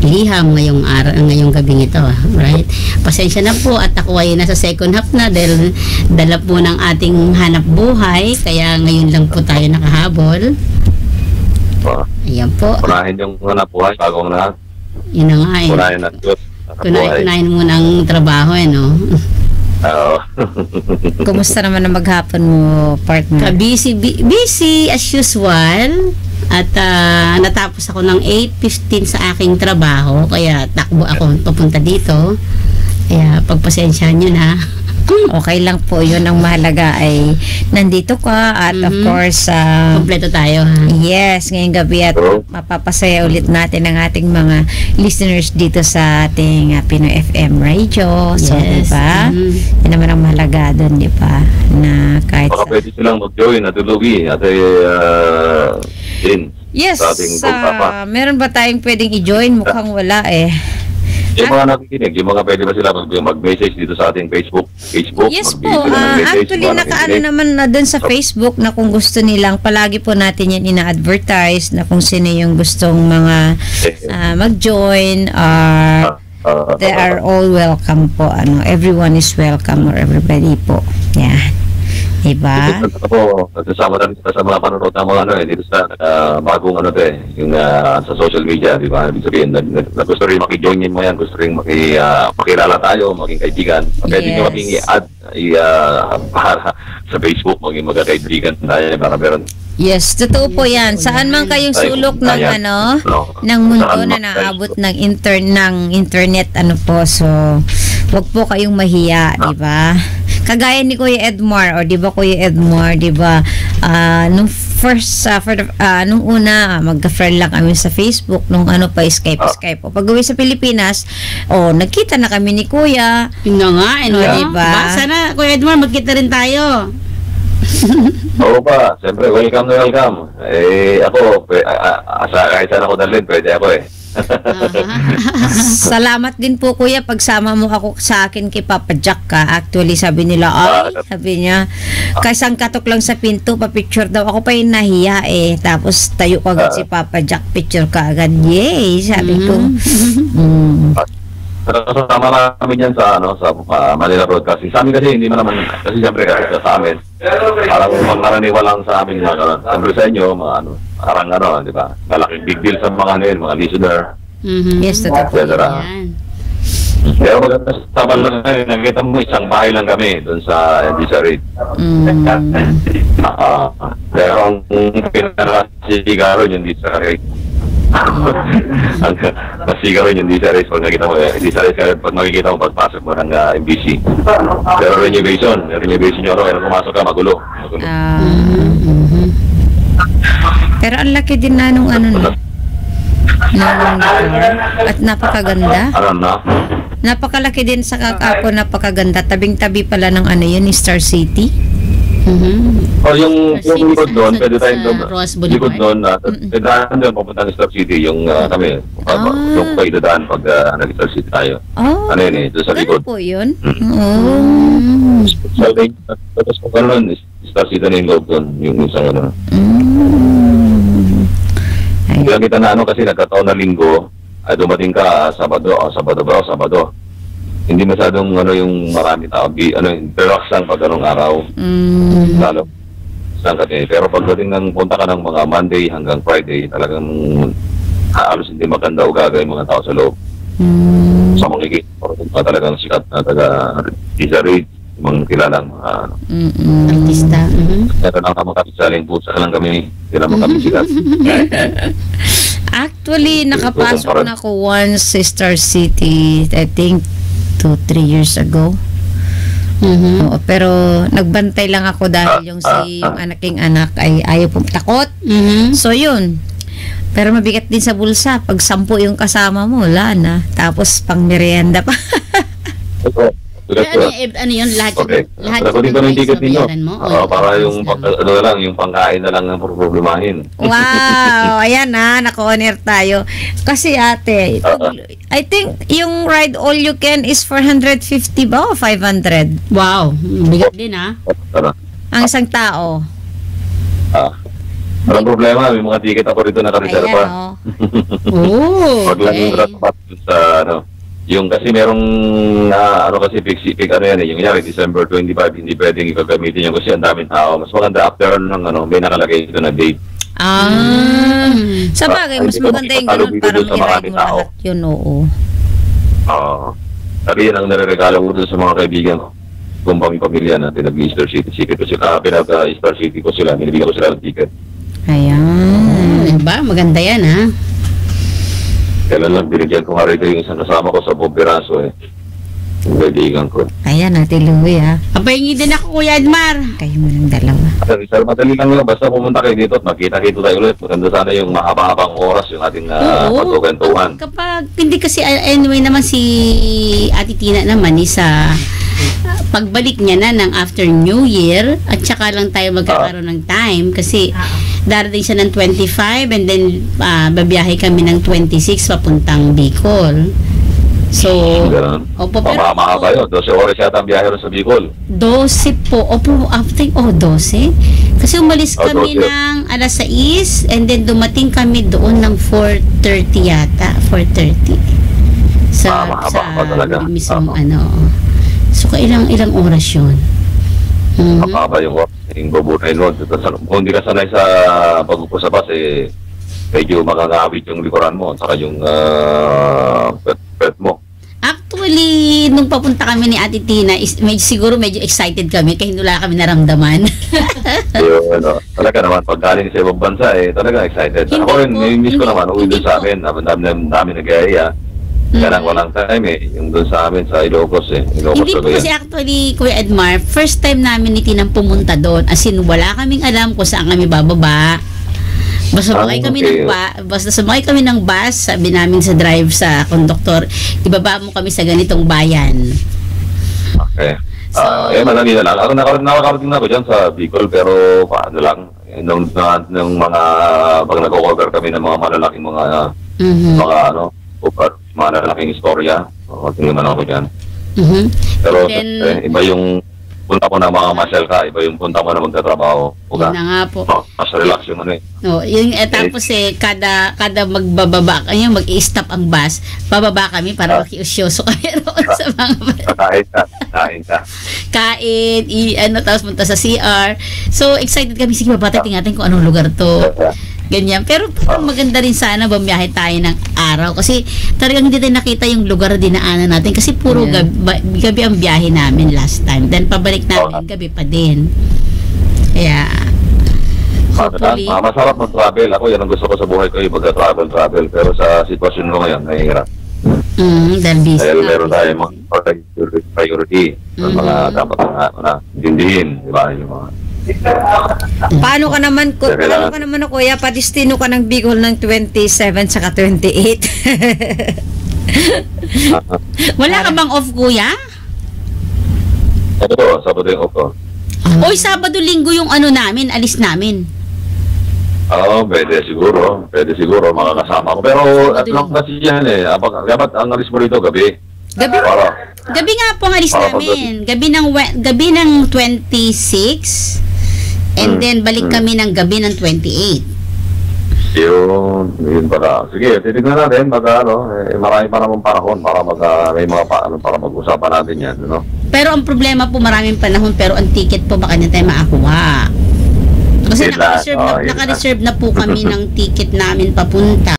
liham ngayong gabing ito. Right? Pasensya na po at ako ay nasa second half na dahil dala po ng ating hanap buhay. Kaya ngayon lang po tayo nakahabol. Ayan po. Unahin yung hanap buhay bago ang lahat. Yun na nga eh. Kunahin mo ng trabaho no? Oo. Kumusta naman ang maghapon mo, partner? Busy as usual. At natapos ako ng 8:15 sa aking trabaho. Kaya takbo ako papunta dito. Kaya pagpasensyahan nyo na. Okay lang po, yun ang mahalaga ay nandito ka at of course kompleto tayo. Yes, ngayong gabi at mapapasaya ulit natin ang ating mga listeners dito sa ating Pinoy FM radio. So, yes. diba? Yan naman ang mahalaga doon, diba? Na kahit baka pwede silang mag-join at tulugi at din. Yes, meron ba tayong pwedeng i-join? Mukhang wala eh. Yung mga nakikinig, yung mga pwede ba sila mag-message dito sa ating Facebook? Yes po, actually nakaano naman na dun sa Facebook na kung gusto nilang, palagi po natin yan ina-advertise na kung sino yung gustong mga mag-join, they are all welcome po. Everyone is welcome or everybody po. Yan. Diba? Ako, nagsasama na rin sa mga panonood ng mga dito sa bagong yung sa social media, di ba? Ibig sabihin, na gusto rin maki-join mo yan, gusto rin makilala tayo, maging kaibigan. Pwede nyo maging-add para sa Facebook, maging magkakaibigan tayo para meron. Yes, totoo po yan. Saan man kayong sulok ng ng mundo na naabot ng internet so wag po kayong mahiya, di ba? Kagaya ni Kuya Edmar, o di ba Kuya Edmar, di ba? Nung first nung una magka-friend lang kami sa Facebook, nung Skype. O pag-uwi sa Pilipinas, nagkita na kami ni Kuya. Yun na nga, di ba? Sana Kuya Edmar, magkita rin tayo. Oo pa, siyempre, welcome na welcome. Ako, kahit saan ako dalhin, pwede ako Salamat din po Kuya pagsama mo ako sa akin kay Papa Jack ka. Actually sabi nila sabi niya kaisang katok lang sa pinto pa-picture daw. Ako pa yung nahiya tapos tayo ko agad si Papa Jack, picture ka agad. Yay, sabi ko. Kasama kami yan sa Manila Broadcasting. Sa amin kasi hindi naman kasi siyempre sa amin parang magkaraniwa lang sa amin siyempre sa inyo parang di ba, malaking big deal sa mga mga listener. Yes, totoo po yan. Pero maganda sa lang nakita mo isang bahay lang kami doon sa Reed. Pero ang pinaka-sigaro yun dito sa Reed. Ang sigaro yun dito sa Reed pag nakita mo pag makikita mo pagpasok mo ng MBC. Pero renovation nyo kaya pumasok ka magulo. Pero ang laki din na nung at napakaganda. Napakalaki din sa Kakapo, napakaganda. Tabing-tabi pala ng yun, Star City. Yung likod doon, pwede tayong likod doon, dadaan doon, papunta ng Star City, yung kami, yung kayo dadaan pag nag-Star City tayo. Doon sa likod. Ano po yun? Tapos kung Star City na yung loob doon, yung isang Hindi lang kita na kasi nagkataon na linggo, dumating ka Sabado. Hindi masyadong yung marami tao, relax lang pag araw. Lalo. Pero pagdating ng punta ka ng mga Monday hanggang Friday, talagang halos hindi maganda o gagawin mga tao sa loob. Sa makikita talagang sikat na taga-Tisa Reid, mga kilalang artista. Ito lang kami kapisaling pusa lang kami, hindi naman kami sikat. Actually, nakapasok na ako once sa Star City, I think 2-3 years ago. Pero nagbantay lang ako dahil yung aking anak ay ayaw pong takot. So yun. Pero mabigat din sa bulsa pag 10 yung kasama mo, wala na. Tapos pang merienda pa. Ano yun? Lahat Sagutin ko ng ticket ninyo. Para yung yung pangkain na lang ang problemahin. Wow! Ayan naka-on-air tayo. Kasi ate, I think yung ride all you can is 450 ba o 500? Wow! Bigat din Ang isang tao. Walang problema, may mga ticket ako rito na Ayan, nakareserva. oh. Oh, Wag lang yung okay. rapat sa ano. Yung kasi merong ano kasi pick ano yan eh. Yung kunyari December 25 hindi pwedeng gagamitin yan kasi ang daming tao. Mas maganda after ng ano, may nakalagay ito na date. Sa bagay, mas maganda yung ganun para i-ride mo lahat yun, oo. Sabi yan ang nare-regalo ko dun sa mga kaibigan ko. Kung pamilya natin, nag-Easter City ko sila, pinag-Easter City ko sila, nilibigyan ko sila ng ticket. Ayan. Diba? Maganda yan, ha? Kailan lang binigyan ko nga rito yung isang kasama ko sa Bomberaso eh. Yung kaibigan ko. Ayan, Ate Louie, ha. Apahingi din ako, Kuya Edmar. Kayo mo ng dalawa. Sir, madali lang lang. Basta pumunta kayo dito at magkita-kita tayo ulit. Maganda sana yung mahaba-habang oras yung ating pagkukentuhan. Kapag, hindi kasi, anyway naman si Ate Tina naman, sa pagbalik niya na ng after New Year, at saka lang tayo magkakaroon ng time kasi darating siya ng 25 and then babiyahe kami ng 26 papuntang Bicol. So, opo, pero mahaba yun. 12 oras yata ang biyahe rin sa Bicol. 12 po. Opo, after, 12. Kasi umalis kami 12. ng alas 6 and then dumating kami doon ng 4:30 yata. 4:30. Sa mismong ano. So, ilang oras yun? Mahaba yung oras. Yung bubunay nun. Kung hindi ka sanay sa pag-upo sa bus, eh, medyo makakawit yung likuran mo at saka yung pet mo. Actually, nung papunta kami ni Ate Tina, siguro medyo excited kami kaya hindi wala kami naramdaman. Talaga naman, pag galing sa ibang bansa, talaga excited. Hindi Ako rin, po, miss ko hindi- naman, uwi hindi doon sa amin, dami nag-iaya. Kaya lang walang time yung doon sa amin sa Ilocos Ilocos Hindi po kasi actually, Kuya Edmar, first time namin ni Tinang pumunta doon. As in, wala kaming alam kung saan kami bababa. Basta sumakay kami ng bus, sabi namin sa drive sa conductor, ibaba mo kami sa ganitong bayan. Okay. Madali na lang. Ako nakakarating na ako dyan sa Bicol, pero paano lang. Nung mga, pag nag-cover kami ng mga malalaking mga malalaking istorya, tingin man ako dyan. Pero Then, iba yung punta mo na mga masyal ka, iba yung punta mo na magtatrabaho. yun na nga po. Mas relax yung ano eh. No, tapos kada magbababa, mag-i-stop ang bus, bababa kami para makiusyoso kami roon sa mga Kain ka. kain, tapos punta sa CR. So, excited kami. Sige, tingnan natin kung anong lugar to. Ganyan. Pero parang maganda rin sana bumiyahe tayo ng araw. Kasi talagang hindi tayo nakita yung lugar dinaanan natin. Kasi puro gabi ang biyahe namin last time. Then pabalik namin, gabi pa din. Kaya, hopefully. Masarap mag-travel. Ako, yan ang gusto ko sa buhay ko, yung pagka-travel. Pero sa sitwasyon ko ngayon, nahihirap. Dahil busy Dahil meron tayo mga priority. Mga dapat na dindihin. Diba? Yung mga Paano ka naman Kuya, padistino ka ng Bicol ng 27 saka 28. Wala ka bang off, Kuya? Sabado yung off ko. Oy, Sabado, Linggo yung namin, alis namin. Pwede siguro makakasama ko. Pero at lang kasi yan dapat ang alis mo rito gabi. Gabi nga po ang alis namin. Gabi ng 26. And then balik kami ng gabi ng 28. Yun pala. Sige, titignan natin. Marami pa naman panahon para may mga para mag-usapan natin yan. Pero ang problema po, maraming panahon pero ang ticket po baka niya tayo makakuha. Kasi naka-reserve na po kami ng ticket namin papunta.